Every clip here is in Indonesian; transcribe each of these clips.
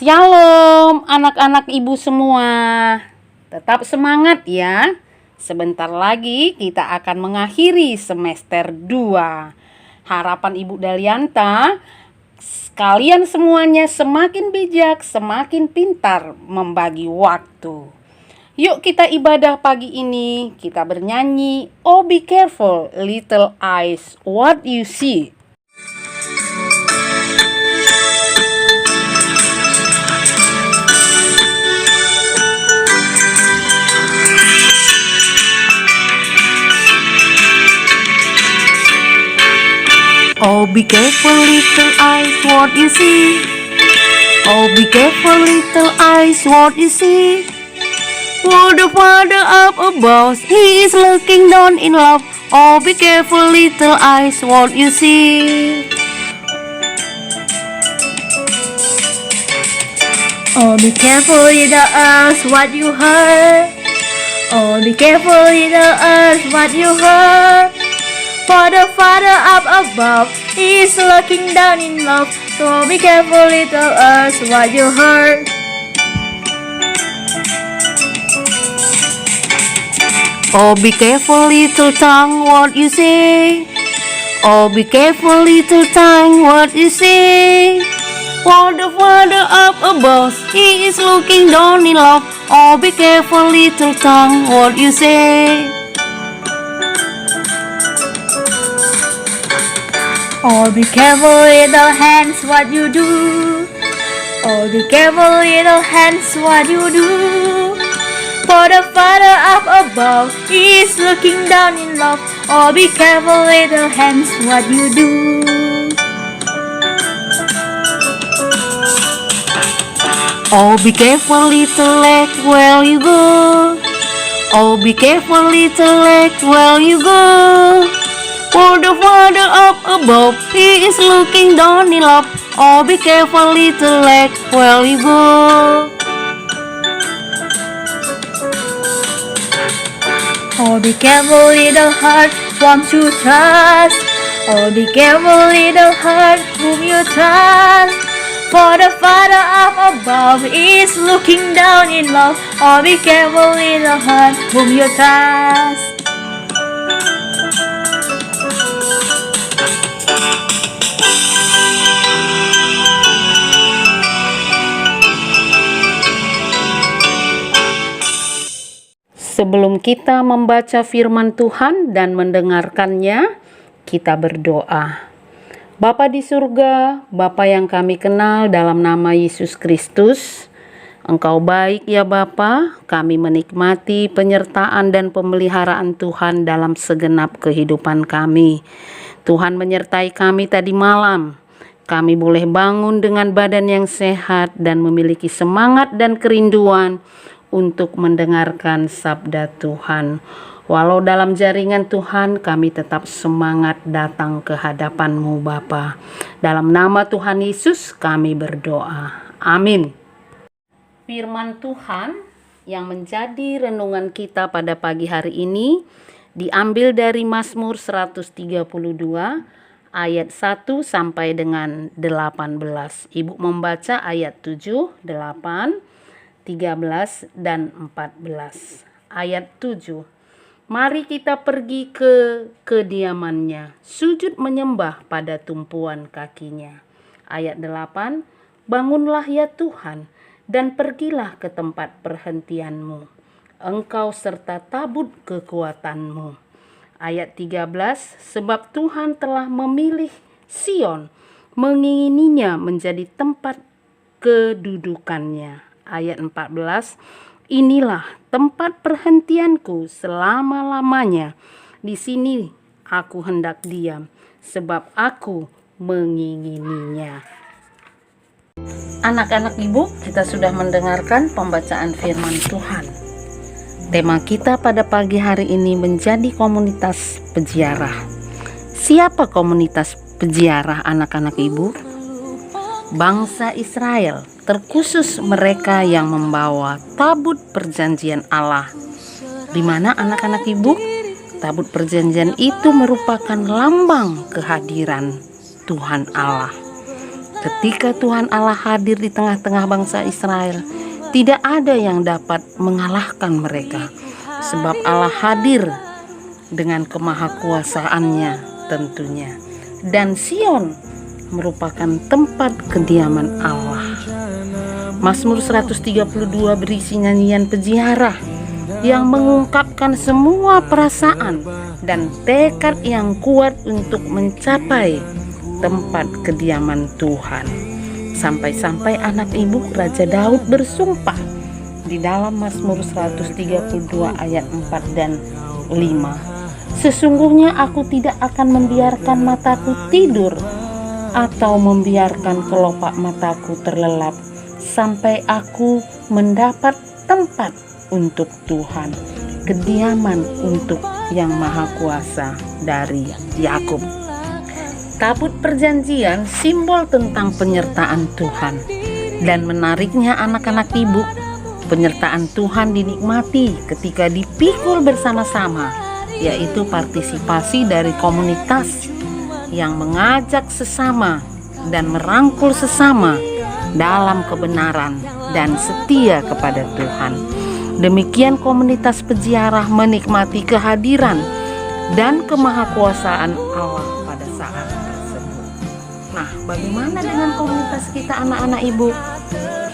Shalom anak-anak ibu semua. Tetap semangat ya. Sebentar lagi kita akan mengakhiri semester 2. Harapan Ibu Dalianta, kalian semuanya semakin bijak, semakin pintar membagi waktu. Yuk kita ibadah pagi ini. Kita bernyanyi, "Oh be careful little eyes what you see." Oh, be careful, little eyes, what you see. Oh, be careful, little eyes, what you see. For the Father up above, He is looking down in love. Oh, be careful, little eyes, what you see. Oh, be careful, little earth, what you heard. Oh, be careful, little earth, what you heard. For the Father up above is looking down in love. So be careful, little earth, what you heard. Oh, be careful, little tongue, what you say. Oh, be careful, little tongue, what you say. For the Father up above, He is looking down in love. Oh, be careful, little tongue, what you say. Oh, be careful, little hands, what you do. Oh, be careful, little hands, what you do. For the Father up above is looking down in love. Oh, be careful, little hands, what you do. Oh, be careful, little leg, where you go. Oh, be careful, little leg, where you go. For the Father up above, He is looking down in love. Oh, be careful, little leg, where you go. Oh, be careful, little heart, whom you trust. Oh, be careful, little heart, whom you trust. For the Father up above is looking down in love. Oh, be careful, little heart, whom you trust. Sebelum kita membaca firman Tuhan dan mendengarkannya, kita berdoa. Bapa di surga, Bapa yang kami kenal dalam nama Yesus Kristus, Engkau baik ya Bapa, kami menikmati penyertaan dan pemeliharaan Tuhan dalam segenap kehidupan kami. Tuhan menyertai kami tadi malam. Kami boleh bangun dengan badan yang sehat dan memiliki semangat dan kerinduan untuk mendengarkan sabda Tuhan. Walau dalam jaringan Tuhan, kami tetap semangat datang ke hadapan-Mu Bapa. Dalam nama Tuhan Yesus kami berdoa. Amin. Firman Tuhan yang menjadi renungan kita pada pagi hari ini diambil dari Mazmur 132 ayat 1 sampai dengan 18. Ibu membaca ayat 7, 8, 13 dan 14. Ayat 7. Mari kita pergi ke kediamannya, sujud menyembah pada tumpuan kakinya. Ayat 8. Bangunlah ya Tuhan, dan pergilah ke tempat perhentianmu, Engkau serta tabut kekuatanmu. Ayat 13. Sebab Tuhan telah memilih Sion, mengingininya menjadi tempat kedudukannya. Ayat 14, inilah tempat perhentianku selama-lamanya. Di sini aku hendak diam, sebab aku mengingininya. Anak-anak ibu, kita sudah mendengarkan pembacaan firman Tuhan. Tema kita pada pagi hari ini menjadi komunitas peziarah. Siapa komunitas peziarah anak-anak ibu? Bangsa Israel, terkhusus mereka yang membawa tabut perjanjian Allah. Di mana anak-anak ibu? Tabut perjanjian itu merupakan lambang kehadiran Tuhan Allah. Ketika Tuhan Allah hadir di tengah-tengah bangsa Israel, tidak ada yang dapat mengalahkan mereka, sebab Allah hadir dengan kemahakuasaannya tentunya. Dan Sion merupakan tempat kediaman Allah. Mazmur 132 berisi nyanyian peziarah yang mengungkapkan semua perasaan dan tekad yang kuat untuk mencapai tempat kediaman Tuhan. Sampai-sampai anak ibu Raja Daud bersumpah di dalam Mazmur 132 ayat 4 dan 5. Sesungguhnya aku tidak akan membiarkan mataku tidur atau membiarkan kelopak mataku terlelap sampai aku mendapat tempat untuk Tuhan, kediaman untuk Yang Maha Kuasa dari Yakub. Tabut perjanjian simbol tentang penyertaan Tuhan. Dan menariknya anak-anak ibu, penyertaan Tuhan dinikmati ketika dipikul bersama-sama, yaitu partisipasi dari komunitas yang mengajak sesama dan merangkul sesama dalam kebenaran dan setia kepada Tuhan. Demikian komunitas peziarah menikmati kehadiran dan kemahakuasaan Allah pada saat tersebut. Nah, bagaimana dengan komunitas kita anak-anak ibu?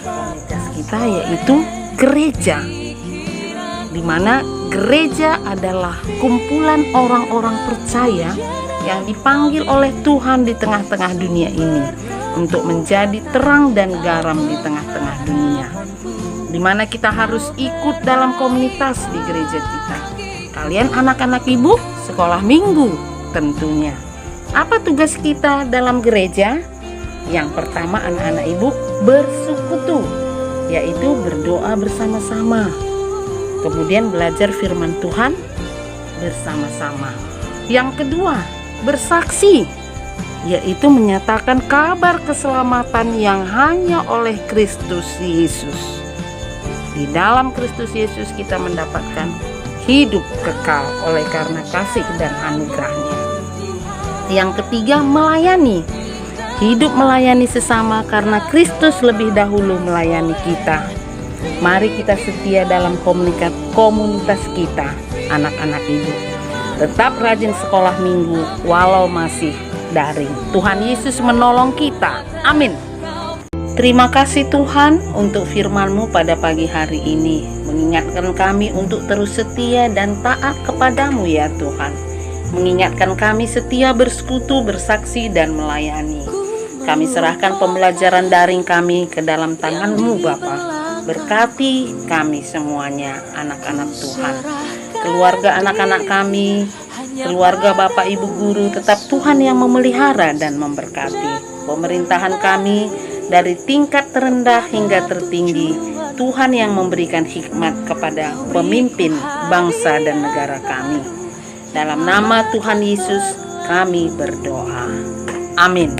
Komunitas kita yaitu gereja, di mana gereja adalah kumpulan orang-orang percaya yang dipanggil oleh Tuhan di tengah-tengah dunia ini untuk menjadi terang dan garam di tengah-tengah dunia, di mana kita harus ikut dalam komunitas di gereja kita. Kalian anak-anak ibu sekolah minggu tentunya. Apa tugas kita dalam gereja? Yang pertama anak-anak ibu bersekutu, yaitu berdoa bersama-sama. Kemudian belajar firman Tuhan bersama-sama. Yang kedua, bersaksi, yaitu menyatakan kabar keselamatan yang hanya oleh Kristus Yesus. Di dalam Kristus Yesus kita mendapatkan hidup kekal oleh karena kasih dan anugerah-Nya. Yang ketiga, melayani. Hidup melayani sesama karena Kristus lebih dahulu melayani kita. Mari kita setia dalam komunitas kita, anak-anak ibu. Tetap rajin sekolah minggu walau masih daring. Tuhan Yesus menolong kita. Amin. Terima kasih Tuhan untuk firman-Mu pada pagi hari ini. Mengingatkan kami untuk terus setia dan taat kepadamu ya Tuhan. Mengingatkan kami setia bersekutu, bersaksi, dan melayani. Kami serahkan pembelajaran daring kami ke dalam tangan-Mu Bapa. Berkati kami semuanya, anak-anak Tuhan. Keluarga anak-anak kami, keluarga Bapak Ibu Guru, tetap Tuhan yang memelihara dan memberkati. Pemerintahan kami dari tingkat terendah hingga tertinggi, Tuhan yang memberikan hikmat kepada pemimpin bangsa dan negara kami. Dalam nama Tuhan Yesus kami berdoa. Amin.